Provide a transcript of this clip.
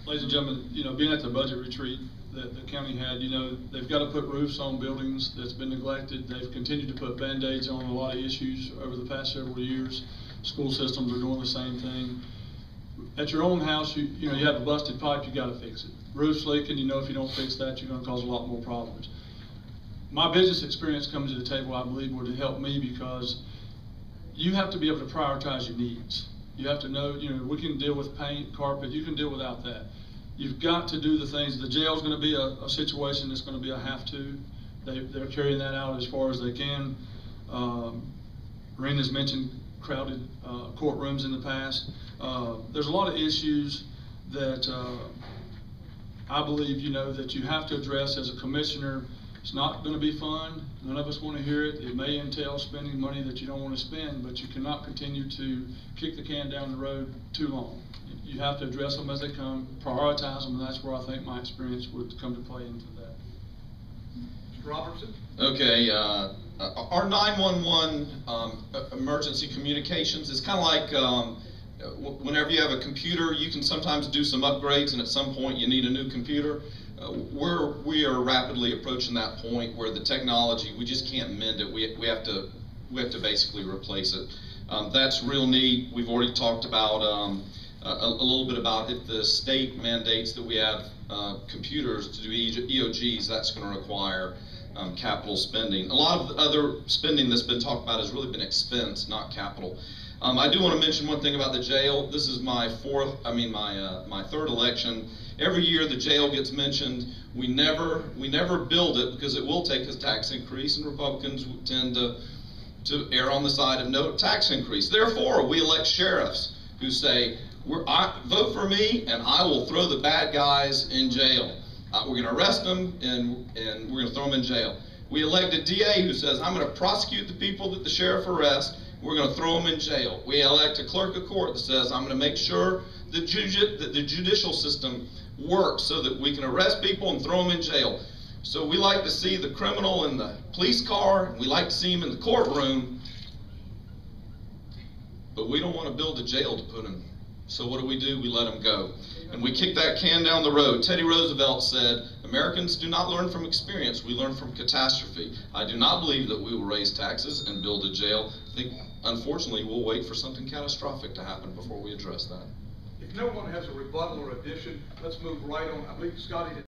Ladies and gentlemen, being at the budget retreat that the county had, they've got to put roofs on buildings that's been neglected. They've continued to put Band-Aids on a lot of issues over the past several years. School systems are doing the same thing. At your own house, you have a busted pipe, you got to fix it. Roof's leaking, if you don't fix that, you're going to cause a lot more problems. My business experience comes to the table, I believe, would help me, because you have to be able to prioritize your needs. You have to know, we can deal with paint, carpet, you can deal without that. You've got to do the things. The jail's going to be a situation that's going to be a have-to. They're carrying that out as far as they can. Rena's mentioned crowded courtrooms in the past. There's a lot of issues that I believe, that you have to address as a commissioner. It's not going to be fun. None of us want to hear it. It may entail spending money that you don't want to spend, but you cannot continue to kick the can down the road too long. You have to address them as they come, prioritize them, and that's where I think my experience would come to play into that. Mr. Robertson? Okay, our 911 emergency communications is kind of like whenever you have a computer, you can sometimes do some upgrades, and at some point you need a new computer. We are rapidly approaching that point where the technology, we just can't mend it. We have to basically replace it. That's real neat. We've already talked about a little bit about if the state mandates that we have computers to do EOGs, that's going to require capital spending. A lot of the other spending that's been talked about has really been expense, not capital. I do want to mention one thing about the jail. This is my my third election. Every year the jail gets mentioned. We never build it because it will take a tax increase, and Republicans tend to err on the side of no tax increase. Therefore, we elect sheriffs who say, vote for me and I will throw the bad guys in jail. We're going to arrest them and we're going to throw them in jail. We elect a DA who says, I'm going to prosecute the people that the sheriff arrests. We're going to throw them in jail. We elect a clerk of court that says, I'm going to make sure that the judicial system works so that we can arrest people and throw them in jail. So we like to see the criminal in the police car. We like to see him in the courtroom. But we don't want to build a jail to put him. So what do? We let him go. And we kick that can down the road. Teddy Roosevelt said, Americans do not learn from experience, we learn from catastrophe. I do not believe that we will raise taxes and build a jail. I think, unfortunately, we'll wait for something catastrophic to happen before we address that. If no one has a rebuttal or addition, let's move right on. I believe Scotty